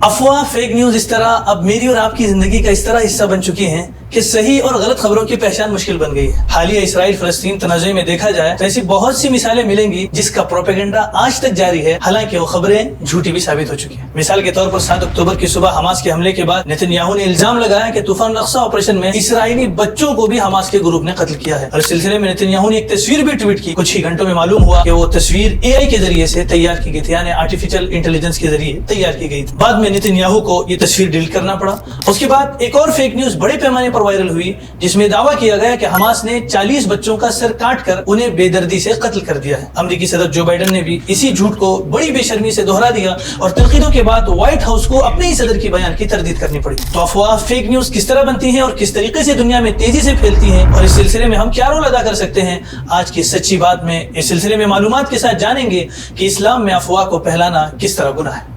अफवाह, fake news इस तरह अब मेरी और आपकी जिंदगी का इस तरह हिस्सा बन चुकी हैं कि सही और गलत खबरों की पहचान मुश्किल बन गई है। हालिया इसराइल फलस्तीन तनाज़ुए में देखा जाए तो ऐसी बहुत सी मिसालें मिलेंगी जिसका प्रोपेगेंडा आज तक जारी है, हालांकि वो खबरें झूठी भी साबित हो चुकी हैं। मिसाल के तौर पर 7 अक्टूबर की सुबह हमास के हमले के बाद नेतन्याहू ने इल्जाम लगाया कि तूफान अल-अक्सा ऑपरेशन में इसराइली बच्चों को भी हमास के ग्रुप ने कत्ल किया है। और इस सिलसिले में नेतन्याहू ने एक तस्वीर भी ट्वीट की। कुछ ही घंटों में मालूम हुआ कि वो तस्वीर AI के जरिए से तैयार की गई थी, यानी आर्टिफिशियल इंटेलिजेंस के जरिए तैयार की गई थी। बाद में नेतन्याहू को ये तस्वीर डिलीट करना पड़ा। उसके बाद एक और फेक न्यूज बड़े पैमाने पर वायरल हुई जिसमें दावा किया गया कि हमास ने 40 बच्चों का सर काट कर उन्हें बेदर्दी से कत्ल कर दिया है। अमेरिकी सदर जो बाइडेन ने भी इसी झूठ को बड़ी बेशर्मी से दोहरा दिया और तनकीदों के बाद व्हाइट हाउस को अपने ही सदर की बयान की तरदीद करनी पड़ी। तो अफवाह, फेक न्यूज किस तरह बनती हैं और किस तरीके से दुनिया में तेजी से फैलती हैं और इस सिलसिले में हम क्या रोल अदा कर सकते हैं, आज की सच्ची बात में इस सिलसिले में मालूमात के साथ जानेंगे कि इस्लाम में अफवाह को फैलाना किस तरह गुनाह है।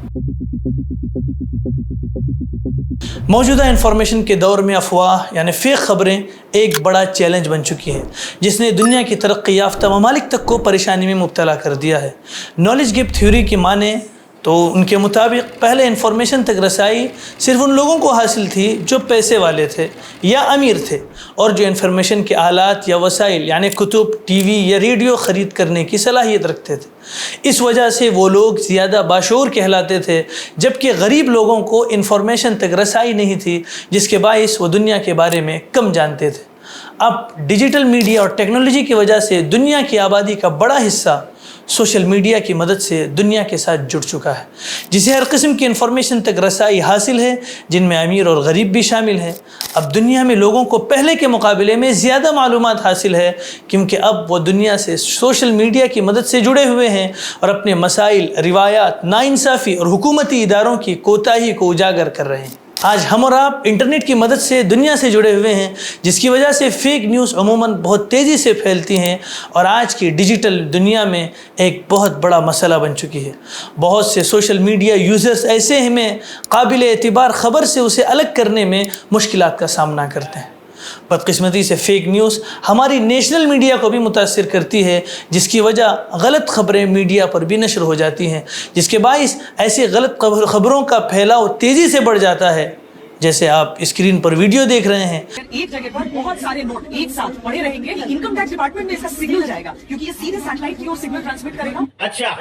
मौजूदा इंफॉर्मेशन के दौर में अफवाह यानी फेक खबरें एक बड़ा चैलेंज बन चुकी हैं जिसने दुनिया की तरक्की याफ्ता ममालिक तक को परेशानी में मुब्तला कर दिया है। नॉलेज गैप थ्योरी की माने तो उनके मुताबिक पहले इंफॉर्मेशन तक रसाई सिर्फ उन लोगों को हासिल थी जो पैसे वाले थे या अमीर थे और जो इंफॉर्मेशन के आलात या वसाइल यानी कुतुब, टीवी या रेडियो ख़रीद करने की सलाहियत रखते थे। इस वजह से वो लोग ज़्यादा बाशऊर कहलाते थे, जबकि गरीब लोगों को इंफॉर्मेशन तक रसाई नहीं थी, जिसके बाइस वो दुनिया के बारे में कम जानते थे। अब डिजिटल मीडिया और टेक्नोलॉजी की वजह से दुनिया की आबादी का बड़ा हिस्सा सोशल मीडिया की मदद से दुनिया के साथ जुड़ चुका है, जिसे हर किस्म की इंफॉर्मेशन तक रसाई हासिल है, जिनमें अमीर और गरीब भी शामिल हैं। अब दुनिया में लोगों को पहले के मुकाबले में ज़्यादा मालूमात हासिल है, क्योंकि अब वो दुनिया से सोशल मीडिया की मदद से जुड़े हुए हैं और अपने मसाइल, रिवायात, नाइंसाफ़ी और हुकूमती इदारों की कोताही को उजागर कर रहे हैं। आज हम और आप इंटरनेट की मदद से दुनिया से जुड़े हुए हैं, जिसकी वजह से फेक न्यूज़ अमूमन बहुत तेज़ी से फैलती हैं और आज की डिजिटल दुनिया में एक बहुत बड़ा मसला बन चुकी है। बहुत से सोशल मीडिया यूज़र्स ऐसे हमें काबिल एतिबार ख़बर से उसे अलग करने में मुश्किलात का सामना करते हैं। बदकिस्मती से फ़ेक न्यूज़ हमारी नेशनल मीडिया को भी मुतासिर करती है, जिसकी वजह गलत खबरें मीडिया पर भी नशर हो जाती हैं, जिसके बाइस ऐसी गलत खबरों का फैलाव तेज़ी से बढ़ जाता है। जैसे आप स्क्रीन पर वीडियो देख रहे हैं, एक जगह पर बहुत सारे नोट एक साथ पड़े रहेंगे, इनकम टैक्स डिपार्टमेंट में इसका सिग्नल जाएगा क्योंकि ये सीधे सैटेलाइट की ओर सिग्नल ट्रांसमिट करेगा। अच्छा।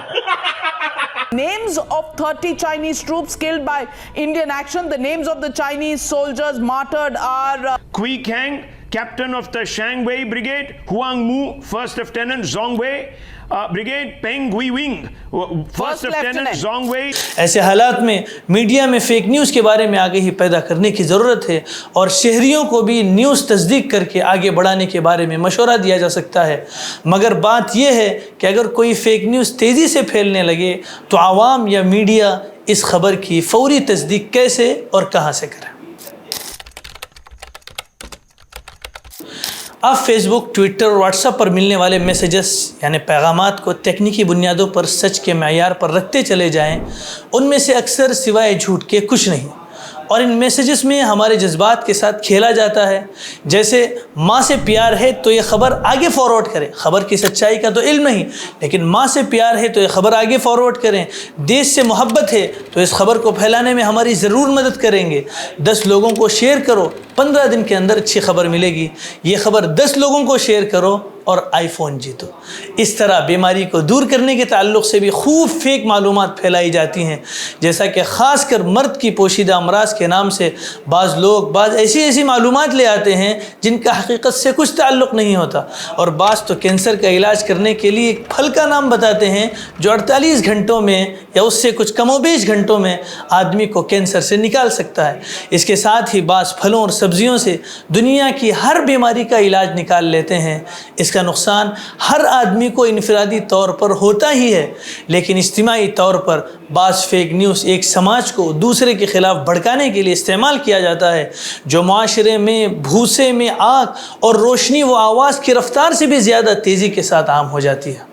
Names of 30 Chinese troops killed by Indian action. The names of the Chinese soldiers martyred are Kui Kang, captain of the Shanghai Brigade; Huang Mu, first lieutenant; Zhongwei Brigade; Peng Guiwing, first lieutenant; Zhongwei। ऐसे हालात में media में fake news के बारे में आगे ही पैदा करने की ज़रूरत है और शहरियों को भी न्यूज़ तस्दीक करके आगे बढ़ाने के बारे में मशवरा दिया जा सकता है। मगर बात यह है कि अगर कोई फ़ेक न्यूज़ तेज़ी से फैलने लगे तो आवाम या मीडिया इस खबर की फ़ौरी तस्दीक कैसे और कहाँ से करें। आप फेसबुक, ट्विटर और व्हाट्सएप पर मिलने वाले मैसेजेस यानी पैगामात को तकनीकी बुनियादों पर सच के मैयार पर रखते चले जाएं, उनमें से अक्सर सिवाय झूठ के कुछ नहीं और इन मैसेजेस में हमारे जज्बात के साथ खेला जाता है। जैसे माँ से प्यार है तो ये ख़बर आगे फॉरवर्ड करें, ख़बर की सच्चाई का तो इल्म नहीं, लेकिन माँ से प्यार है तो ये ख़बर आगे फॉरवर्ड करें। देश से मोहब्बत है तो इस खबर को फैलाने में हमारी ज़रूर मदद करेंगे। 10 लोगों को शेयर करो, 15 दिन के अंदर अच्छी खबर मिलेगी। ये खबर 10 लोगों को शेयर करो और आईफोन जीतो। इस तरह बीमारी को दूर करने के ताल्लुक़ से भी खूब फेक मालूमात फैलाई जाती हैं, जैसा कि ख़ास कर मर्द की पोशीदा अमराज के नाम से बाज़ लोग ऐसी मालूमात ले आते हैं जिनका हकीकत से कुछ ताल्लुक़ नहीं होता और बाज़ तो कैंसर का इलाज करने के लिए एक फल का नाम बताते हैं जो 48 घंटों में या उससे कुछ कमोबेश घंटों में आदमी को कैंसर से निकाल सकता है। इसके साथ ही बाज़ फलों और सब्ज़ियों से दुनिया की हर बीमारी का इलाज निकाल लेते हैं। इसका नुकसान हर आदमी को इनफरादी तौर पर होता ही है, लेकिन इज्तिमाई तौर पर बाज़ फेक न्यूज़ एक समाज को दूसरे के ख़िलाफ़ भड़काने के लिए इस्तेमाल किया जाता है, जो माशरे में भूसे में आग और रोशनी व आवाज़ की रफ्तार से भी ज़्यादा तेज़ी के साथ आम हो जाती है।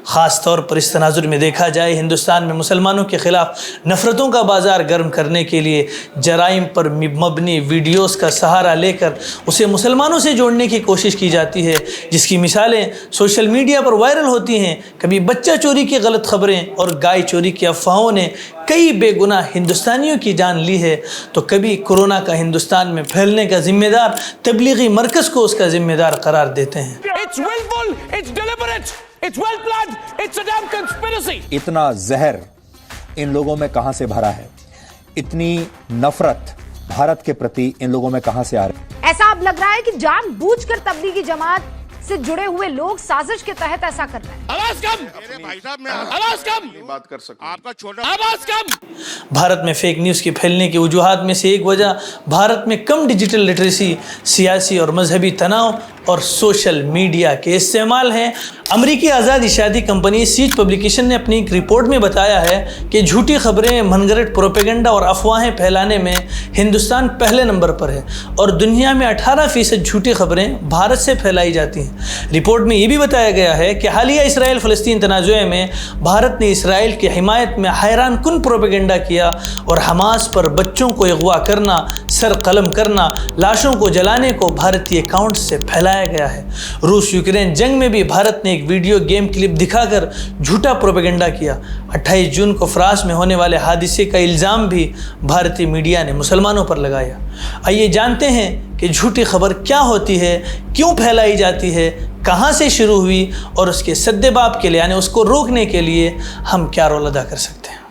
ख़ास तौर पर इस तनाजुर में देखा जाए हिंदुस्तान में मुसलमानों के ख़िलाफ़ नफ़रतों का बाज़ार गर्म करने के लिए जराइम पर मबनी वीडियोज़ का सहारा लेकर उसे मुसलमानों से जोड़ने की कोशिश की जाती है, जिसकी मिसालें सोशल मीडिया पर वायरल होती हैं। कभी बच्चा चोरी की गलत खबरें और गाय चोरी की अफवाहों ने कई बेगुनाह हिंदुस्तानियों की जान ली है, तो कभी कोरोना का हिंदुस्तान में फैलने का जिम्मेदार तबलीगी मरकज़ को उसका जिम्मेदार करार देते हैं। It's willful, it's deliberate, it's well planned, it's a damn conspiracy. इतना जहर इन लोगों में कहां से भरा है, इतनी नफरत भारत के प्रति इन लोगों में कहां से आ रही है? ऐसा अब लग रहा है कि जानबूझकर तबलीगी जमात से जुड़े हुए लोग साजिश के तहत ऐसा कर रहे हैं। आवाज कम, भाई साहब मैं आवाज कम बात कर सकता हूं। आपका छोटा आवाज कम। भारत में फेक न्यूज़ के फैलने की वजूहात में से एक वजह भारत में कम डिजिटल लिटरेसी, सियासी और मजहबी तनाव और सोशल मीडिया के इस्तेमाल हैं। अमरीकी आज़ाद इशादी कंपनी सीज पब्लिकेशन ने अपनी एक रिपोर्ट में बताया है कि झूठी खबरें, मनगढ़ंत प्रोपेगेंडा और अफवाहें फैलाने में हिंदुस्तान पहले नंबर पर है और दुनिया में 18% झूठी खबरें भारत से फैलाई जाती हैं। रिपोर्ट में ये भी बताया गया है कि हालिया इसराइल फ़लस्तीन तनाज़ुए में भारत ने इसराइल की हिमायत में हैरान कुन प्रोपेगेंडा किया और हमास पर बच्चों को अगवा करना, सर कलम करना, लाशों को जलाने को भारतीय अकाउंट से फैलाया गया है। रूस यूक्रेन जंग में भी भारत ने एक वीडियो गेम क्लिप दिखाकर झूठा प्रोपेगेंडा किया। 28 जून को फ्रांस में होने वाले हादसे का इल्ज़ाम भी भारतीय मीडिया ने मुसलमानों पर लगाया। आइए जानते हैं कि झूठी खबर क्या होती है, क्यों फैलाई जाती है, कहाँ से शुरू हुई और उसके सद्देबाब के लिए यानी उसको रोकने के लिए हम क्या रोल अदा कर सकते हैं।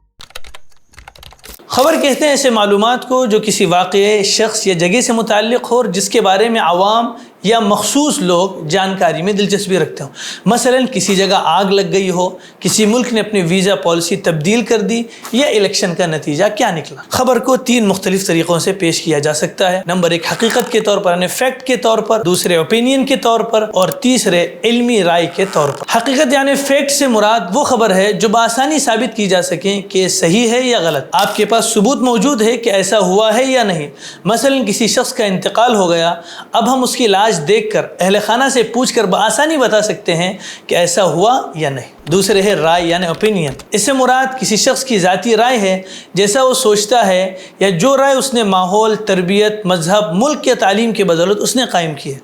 खबर कहते हैं ऐसे मालूमात को जो किसी वाक़ये, शख्स या जगह से मुताल्लिक़ हो और जिसके बारे में आवाम या मखसूस लोग जानकारी में दिलचस्पी रखते हों। मसलन किसी जगह आग लग गई हो, किसी मुल्क ने अपनी वीज़ा पॉलिसी तब्दील कर दी या इलेक्शन का नतीजा क्या निकला। खबर को 3 मुख्तलिफ तरीक़ों से पेश किया जा सकता है। नंबर 1 हकीकत के तौर पर यानी फैक्ट के तौर पर, दूसरे ओपिनियन के तौर पर और तीसरे इल्मी राय के तौर पर। हकीकत यानी फैक्ट से मुराद वो खबर है जो बआसानी साबित की जा सके कि सही है या गलत, आपके पास सबूत मौजूद है कि ऐसा हुआ है या नहीं। मसलन किसी शख्स का इंतकाल हो गया, अब हम उसकी लाश देखकर अहले खाना से पूछकर बआसानी बता सकते हैं कि ऐसा हुआ या नहीं। दूसरे है राय यानी ओपिनियन। इससे मुराद किसी शख्स की ज़ाती राय है, जैसा वो सोचता है या जो राय उसने माहौल, तरबियत, मजहब, मुल्क या तालीम की बदौलत उसने कायम की है।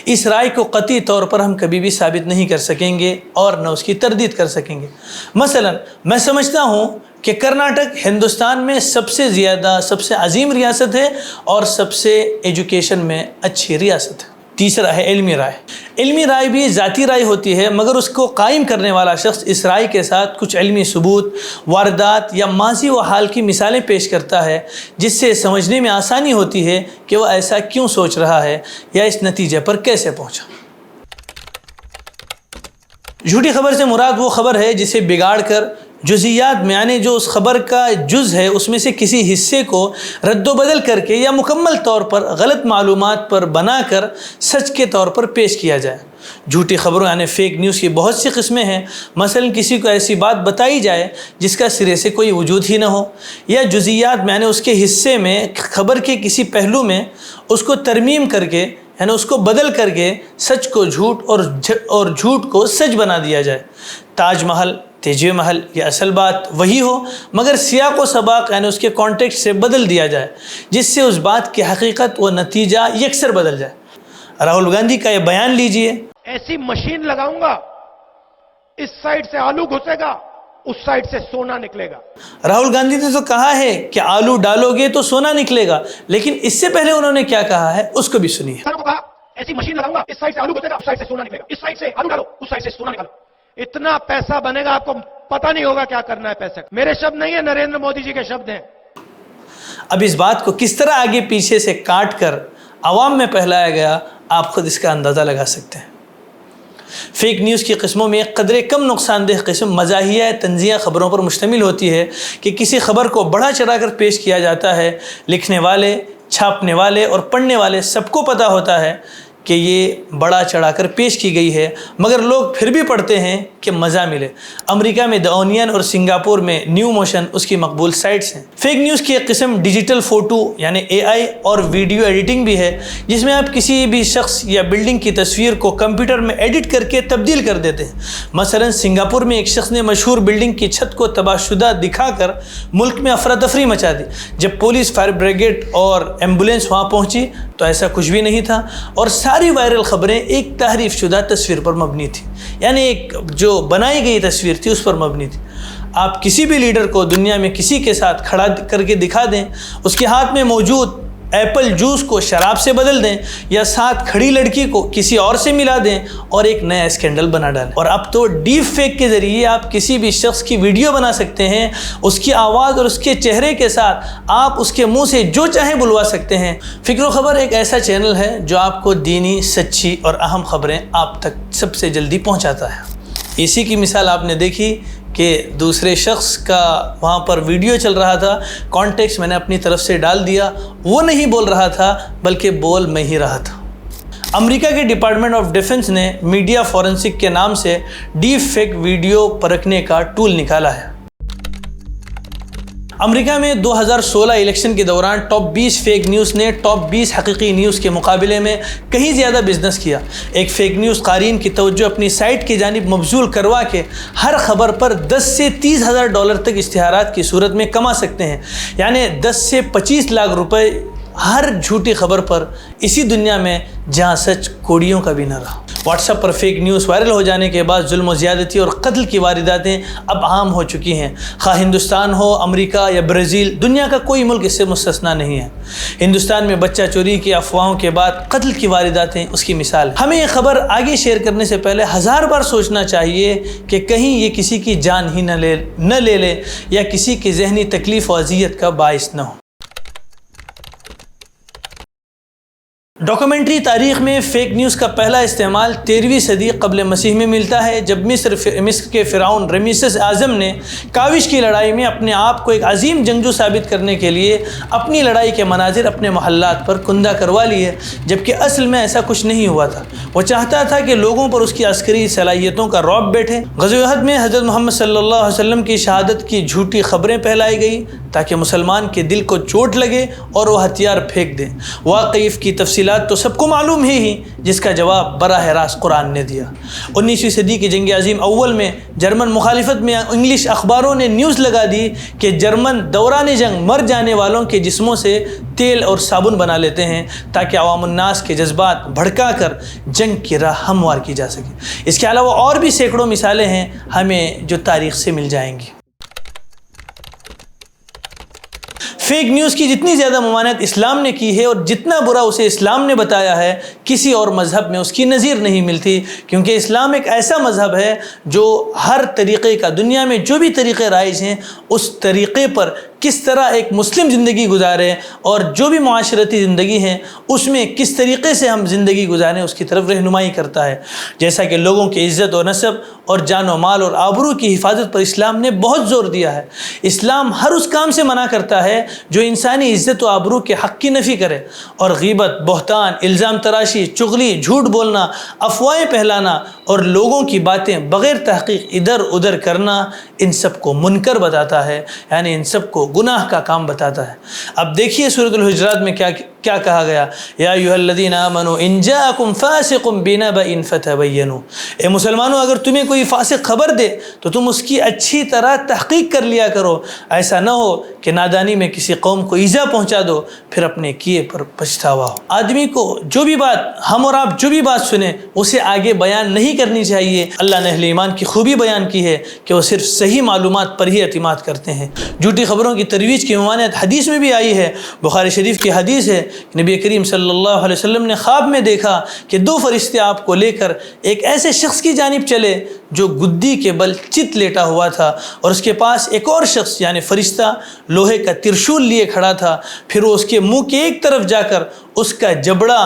इस राय को कतई तौर पर हम कभी भी साबित नहीं कर सकेंगे और न उसकी तरदीद कर सकेंगे। मसलन मैं समझता हूँ कि कर्नाटक हिंदुस्तान में सबसे ज़्यादा, सबसे अजीम रियासत है और सबसे एजुकेशन में अच्छी रियासत है। तीसरा है इल्मी राय। इल्मी राय भी ज़ाती राय होती है, मगर उसको कायम करने वाला शख्स इस राय के साथ कुछ इल्मी सबूत, वारदात या माजी व हाल की मिसालें पेश करता है, जिससे समझने में आसानी होती है कि वह ऐसा क्यों सोच रहा है या इस नतीजे पर कैसे पहुँचा। झूठी खबर से मुराद वो खबर है जिसे बिगाड़ कर जुज़ियात में यानी जो उस खबर का जुज़ है उसमें से किसी हिस्से को रद्दोबदल करके या मुकम्मल तौर पर गलत मालूमात पर बनाकर सच के तौर पर पेश किया जाए। झूठी खबरों यानी फ़ेक न्यूज़ की बहुत सी किस्में हैं। मसलन किसी को ऐसी बात बताई जाए जिसका सिरे से कोई वजूद ही न हो, या जुज़ियात में यानी उसके हिस्से में खबर के किसी पहलू में उसको तरमीम करके यानी उसको बदल करके सच को झूठ और झूठ को सच बना दिया जाए। ताजमहल, तेज महल या असल बात वही हो, मगर सियाक़ व सबाक़ यानी उसके कॉन्टेक्स्ट से बदल दिया जाए, जिससे उस बात की हकीकत व नतीजा यकसर बदल जाए। राहुल गांधी का ये बयान लीजिए। ऐसी मशीन लगाऊंगा, इस साइड से आलू घुसेगा, उस साइड से सोना निकलेगा। राहुल गांधी ने तो कहा है कि आलू डालोगे तो सोना निकलेगा, लेकिन इससे पहले उन्होंने क्या कहा है उसको भी सुनिए। ऐसी मशीन लगाऊंगा, इस साइड से आलू घुसेगा, उस साइड से सोना निकलेगा, इस साइड से आलू डालो, उस साइड से सोना निकालो। इतना पैसा बनेगा, आपको पता नहीं होगा क्या करना है पैसे। मेरे शब्द नहीं है, नरेंद्र मोदी जी के शब्द हैं। अब इस बात को किस तरह आगे पीछे से काट कर आवाम में फैलाया गया, आप खुद इसका अंदाज़ा लगा सकते हैं। फेक न्यूज़ की किस्मों में एक कदरे कम नुकसानदेह किस्म मज़ाहिया तंज़िया ख़बरों पर मुश्तमिल होती है कि किसी खबर को बढ़ा चढ़ा कर पेश किया जाता है। लिखने वाले, छापने वाले और पढ़ने वाले सबको पता होता है कि ये बढ़ा चढ़ा कर पेश की गई है, मगर लोग फिर भी पढ़ते हैं کہ مزہ ملے۔ امریکہ میں دی اونین اور سنگاپور میں نیو موشن اس کی مقبول سائٹس ہیں۔ فیک نیوز کی ایک قسم ڈیجیٹل فوٹو یعنی AI اور ویڈیو ایڈیٹنگ بھی ہے، جس میں آپ کسی بھی شخص یا بلڈنگ کی تصویر کو کمپیوٹر میں ایڈٹ کر کے تبدیل کر دیتے ہیں۔ مثلا سنگاپور میں ایک شخص نے مشہور بلڈنگ کی چھت کو تباہ شدہ دکھا کر ملک میں افراتفری مچا دی۔ جب پولیس، فائر بریگیڈ اور ایمبولینس وہاں پہنچی تو ایسا کچھ بھی نہیں تھا، اور ساری وائرل خبریں ایک تحریف شدہ تصویر پر مبنی تھی، یعنی ایک جو بنائی گئی تصویر تھی اس پر مبنی تھی۔ آپ کسی بھی لیڈر کو دنیا میں کسی کے ساتھ کھڑا کر کے دکھا دیں، اس کے ہاتھ میں موجود ایپل جوس کو شراب سے بدل دیں یا ساتھ کھڑی لڑکی کو کسی اور سے ملا دیں اور ایک نیا اسکینڈل بنا ڈالیں۔ اور اب تو ڈیپ فیک کے ذریعے آپ کسی بھی شخص کی ویڈیو بنا سکتے ہیں، اس کی آواز اور اس کے چہرے کے ساتھ آپ اس کے منہ سے جو چاہیں بلوا سکتے ہیں۔ فکر و خبر ایک ایسا چینل ہے جو آپ کو دینی، سچی اور اہم خبریں آپ تک سب سے جلدی پہنچاتا ہے۔ اسی کی مثال آپ نے دیکھی کہ دوسرے شخص کا وہاں پر ویڈیو چل رہا تھا، کانٹیکسٹ میں نے اپنی طرف سے ڈال دیا، وہ نہیں بول رہا تھا بلکہ بول میں ہی رہا تھا۔ امریکہ کے ڈپارٹمنٹ آف ڈیفنس نے میڈیا فورنسک کے نام سے ڈیپ فیک ویڈیو پرکھنے کا ٹول نکالا ہے۔ امریکہ میں 2016 الیکشن کے دوران ٹاپ 20 فیک نیوز نے ٹاپ 20 حقیقی نیوز کے مقابلے میں کہیں زیادہ بزنس کیا۔ ایک فیک نیوز قارئین کی توجہ اپنی سائٹ کی جانب مبذول کروا کے ہر خبر پر 10 سے 30 ہزار ڈالر تک اشتہارات کی صورت میں کما سکتے ہیں، یعنی 10 سے 25 لاکھ روپے ہر جھوٹی خبر پر، اسی دنیا میں جہاں سچ کوڑیوں کا بھی نہ رہا۔ واٹس ایپ پر فیک نیوز وائرل ہو جانے کے بعد ظلم و زیادتی اور قتل کی وارداتیں اب عام ہو چکی ہیں۔ خواہ ہندوستان ہو، امریکہ یا برازیل، دنیا کا کوئی ملک اس سے مستثنا نہیں ہے۔ ہندوستان میں بچہ چوری کی افواہوں کے بعد قتل کی وارداتیں اس کی مثال ہے۔ ہمیں یہ خبر آگے شیئر کرنے سے پہلے 1000 بار سوچنا چاہیے کہ کہیں یہ کسی کی جان ہی نہ لے لے یا کسی کی ذہنی تکلیف و اذیت کا باعث نہ ہو۔ ڈاکومنٹری تاریخ میں فیک نیوز کا پہلا استعمال 13ویں صدی قبل مسیح میں ملتا ہے، جب مصر کے فرعون رمیسس اعظم نے کاوش کی لڑائی میں اپنے آپ کو ایک عظیم جنگجو ثابت کرنے کے لیے اپنی لڑائی کے مناظر اپنے محلات پر کندہ کروا لیے، جبکہ اصل میں ایسا کچھ نہیں ہوا تھا۔ وہ چاہتا تھا کہ لوگوں پر اس کی عسکری صلاحیتوں کا رعب بیٹھے۔ غزوہ احد میں حضرت محمد صلی اللہ علیہ وسلم کی شہادت کی جھوٹی خبریں پھیلائی گئی تاکہ مسلمان کے دل کو چوٹ لگے اور وہ ہتھیار پھینک دیں۔ واقعہ کی تفصیلات تو سب کو معلوم ہی جس کا جواب براہ راست قرآن نے دیا۔ 19ویں صدی کی جنگ عظیم اول میں جرمن مخالفت میں انگلش اخباروں نے نیوز لگا دی کہ جرمن دوران جنگ مر جانے والوں کے جسموں سے تیل اور صابن بنا لیتے ہیں تاکہ عوام الناس کے جذبات بھڑکا کر جنگ کی راہ ہموار کی جا سکے۔ اس کے علاوہ اور بھی سینکڑوں مثالیں ہیں ہمیں جو تاریخ سے مل جائیں گی۔ فیک نیوز کی جتنی زیادہ ممانعت اسلام نے کی ہے اور جتنا برا اسے اسلام نے بتایا ہے، کسی اور مذہب میں اس کی نظیر نہیں ملتی، کیونکہ اسلام ایک ایسا مذہب ہے جو ہر طریقے کا، دنیا میں جو بھی طریقے رائج ہیں اس طریقے پر کس طرح ایک مسلم زندگی گزارے اور جو بھی معاشرتی زندگی ہیں اس میں کس طریقے سے ہم زندگی گزاریں اس کی طرف رہنمائی کرتا ہے۔ جیسا کہ لوگوں کی عزت و نسب اور جان و مال اور آبرو کی حفاظت پر اسلام نے بہت زور دیا ہے۔ اسلام ہر اس کام سے منع کرتا ہے جو انسانی عزت و آبرو کے حق کی نفی کرے، اور غیبت، بہتان، الزام تراشی، چغلی، جھوٹ بولنا، افواہیں پھیلانا اور لوگوں کی باتیں بغیر تحقیق ادھر ادھر کرنا ان سب کو منکر بتاتا ہے، یعنی ان سب کو گناہ کا کام بتاتا ہے۔ اب دیکھیے سورۃ الحجرات میں کیا کہا گیا، یا ایھا الذین آمنوا ان جاءکم فاسق بنبأ فتبینوا، اے مسلمانوں اگر تمہیں کوئی فاسق خبر دے تو تم اس کی اچھی طرح تحقیق کر لیا کرو، ایسا نہ ہو کہ نادانی میں کسی قوم کو ایذا پہنچا دو پھر اپنے کیے پر پچھتاوا ہو۔ آدمی کو جو بھی بات، ہم اور آپ جو بھی بات سنیں اسے آگے بیان نہیں کرنی چاہیے۔ اللہ نے اہل ایمان کی خوبی بیان کی ہے کہ وہ صرف صحیح معلومات پر ہی اعتماد کرتے ہیں۔ جھوٹی خبروں کی ترویج کی ممانعت حدیث میں بھی آئی ہے۔ بخاری شریف کی حدیث ہے، نبی کریم صلی اللہ علیہ وسلم نے خواب میں دیکھا کہ 2 فرشتے آپ کو لے کر ایک ایسے شخص کی جانب چلے جو گدی کے بل چت لیٹا ہوا تھا، اور اس کے پاس ایک اور شخص یعنی فرشتہ لوہے کا ترشول لیے کھڑا تھا۔ پھر وہ اس کے منہ کے ایک طرف جا کر اس کا جبڑا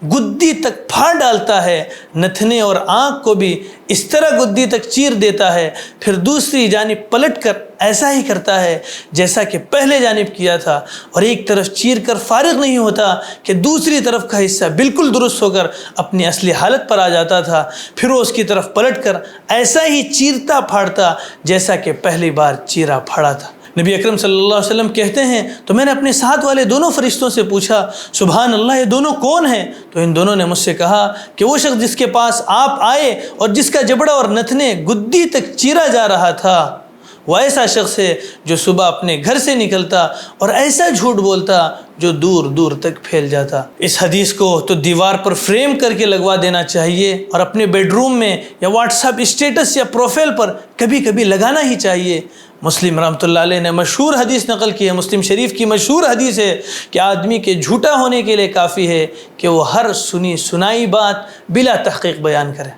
गुद्दी तक फाड़ डालता है, नथने और आँख को भी इस तरह गुद्दी तक चीर देता है, फिर दूसरी जानिब पलट कर ऐसा ही करता है जैसा कि पहले जानिब किया था, और एक तरफ चीर कर फारिग नहीं होता कि दूसरी तरफ का हिस्सा बिल्कुल दुरुस्त होकर अपनी असली हालत पर आ जाता था, फिर वो उसकी तरफ पलट कर ऐसा ही चीरता फाड़ता जैसा कि पहली बार चीरा फाड़ा था। नबी अकरम सल्लल्लाहु अलैहि वसल्लम कहते हैं, तो मैंने अपने साथ वाले दोनों फरिश्तों से पूछा, सुभान अल्लाह, ये दोनों कौन हैं? तो इन दोनों ने मुझसे कहा कि वो शख्स जिसके पास आप आए और जिसका जबड़ा और नथने गुद्दी तक चीरा जा रहा था, वो ऐसा शख्स है जो सुबह अपने घर से निकलता और ऐसा झूठ बोलता जो दूर दूर तक फैल जाता। इस हदीस को तो दीवार पर फ्रेम करके लगवा देना चाहिए और अपने बेडरूम में या व्हाट्सएप स्टेटस या प्रोफाइल पर कभी कभी लगाना ही चाहिए। मुस्लिम रहमतुल्लाह अलैह ने मशहूर हदीस नकल की है, मुस्लिम शरीफ की मशहूर हदीस है कि आदमी के झूठा होने के लिए काफ़ी है कि वो हर सुनी सुनाई बात बिला तहक़ीक़ बयान करे।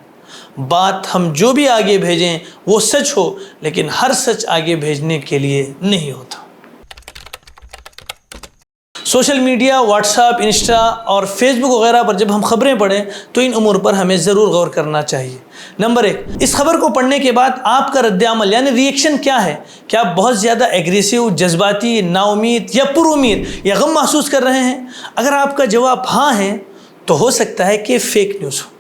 बात हम जो भी आगे भेजें वो सच हो, लेकिन हर सच आगे भेजने के लिए नहीं होता। सोशल मीडिया, व्हाट्सएप, इंस्टा और फेसबुक वगैरह पर जब हम खबरें पढ़ें तो इन उमूर पर हमें ज़रूर गौर करना चाहिए। नंबर 1, इस खबर को पढ़ने के बाद आपका रद्द-ए-अमल यानी रिएक्शन क्या है? क्या आप बहुत ज़्यादा एग्रेसिव, जज्बाती, नाउमीद या पुरुमीद या गम महसूस कर रहे हैं? अगर आपका जवाब हाँ है तो हो सकता है कि फेक न्यूज़ हो।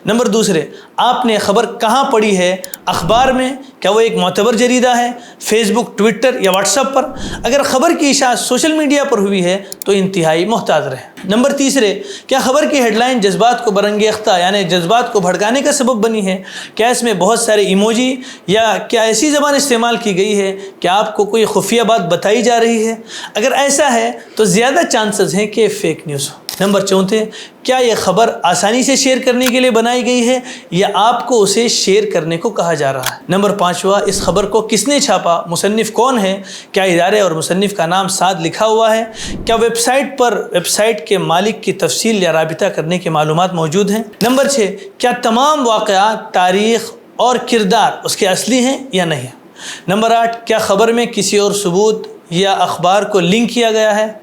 नंबर 2, आपने ख़बर कहाँ पढ़ी है? अखबार में? क्या वो एक मोतबर जरीदा है? फेसबुक, ट्विटर या व्हाट्सएप पर? अगर ख़बर की इशाअत सोशल मीडिया पर हुई है तो इंतहाई मोहतात रहें। नंबर 3, क्या ख़बर की हेडलाइन जज्बात को बरंगेख्ता यानी जज्बात को भड़काने का सबब बनी है? क्या इसमें बहुत सारे इमोजी या क्या ऐसी ज़बान इस्तेमाल की गई है कि आपको कोई खुफिया बात बताई जा रही है? अगर ऐसा है तो ज़्यादा चांसेस हैं कि फ़ेक न्यूज़ हो। नंबर 4, क्या यह खबर आसानी से शेयर करने के लिए बनाई गई है या आपको उसे शेयर करने को कहा जा रहा है? नंबर 5, इस खबर को किसने छापा? मुसन्निफ कौन है? क्या इदारे और मुसन्निफ का नाम साथ लिखा हुआ है? क्या वेबसाइट पर वेबसाइट के मालिक की तफसील या राबिता करने की मालूमात मौजूद हैं? नंबर 6, क्या तमाम वाक़यात, तारीख़ और किरदार उसके असली हैं या नहीं? नंबर 8, क्या ख़बर में किसी और सबूत या अखबार को लिंक किया गया है?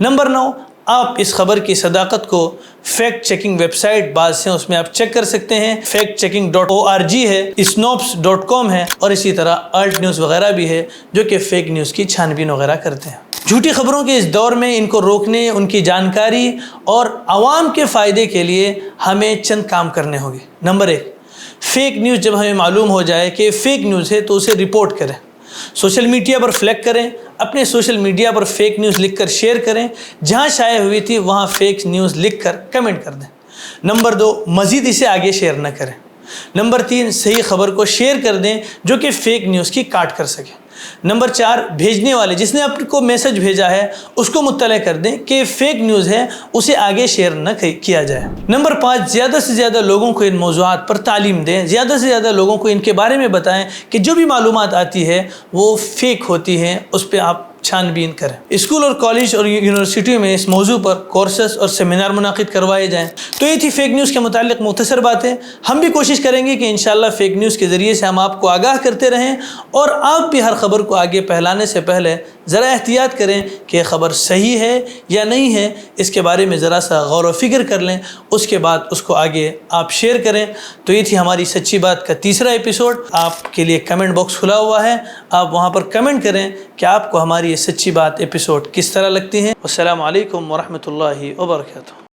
नंबर 9, आप इस खबर की सदाकत को फैक्ट चेकिंग वेबसाइट बाज़ से उसमें आप चेक कर सकते हैं। factchecking.org है, snopes.com है और इसी तरह अल्ट न्यूज़ वगैरह भी है जो कि फ़ेक न्यूज़ की छानबीन वगैरह करते हैं। झूठी खबरों के इस दौर में इनको रोकने, उनकी जानकारी और आवाम के फ़ायदे के लिए हमें चंद काम करने होंगे। नंबर 1, फ़ेक न्यूज़ जब हमें मालूम हो जाए कि फ़ेक न्यूज़ है तो उसे रिपोर्ट करें, सोशल मीडिया पर फ्लैग करें, अपने सोशल मीडिया पर फेक न्यूज़ लिखकर शेयर करें, जहां शाया हुई थी वहां फेक न्यूज़ लिखकर कमेंट कर दें। नंबर 2, मज़ीद इसे आगे शेयर न करें। नंबर 3, सही खबर को शेयर कर दें जो कि फ़ेक न्यूज़ की काट कर सके। नंबर 4, भेजने वाले जिसने आपको मैसेज भेजा है उसको मुत्तला कर दें कि फ़ेक न्यूज़ है, उसे आगे शेयर न किया जाए। नंबर 5, ज़्यादा से ज़्यादा लोगों को इन मौज़ूआत पर तालीम दें, ज़्यादा से ज़्यादा लोगों को इनके बारे में बताएं कि जो भी मालूमात आती है वो फ़ेक होती हैं, उस पर आप छानबीन करें। स्कूल और कॉलेज और यूनिवर्सिटी में इस मौजू पर कोर्सेस और सेमिनार मुनाकिद करवाए जाएं। तो ये थी फ़ेक न्यूज़ के मुतालिक मुख्तसर बातें। हम भी कोशिश करेंगे कि इंशाअल्लाह फ़ेक न्यूज़ के ज़रिए से हम आपको आगाह करते रहें और आप भी हर ख़बर को आगे फैलाने से पहले ज़रा एहतियात करें कि ख़बर सही है या नहीं है, इसके बारे में ज़रा सा गौर व फिक्र कर लें, उसके बाद उसको आगे आप शेयर करें। तो ये थी हमारी सच्ची बात का 3रा एपिसोड। आपके लिए कमेंट बॉक्स खुला हुआ है, आप वहाँ पर कमेंट करें कि आपको हमारी ये सच्ची बात एपिसोड किस तरह लगती है। अस्सलामु अलैकुम व रहमतुल्लाहि व बरकातुहू।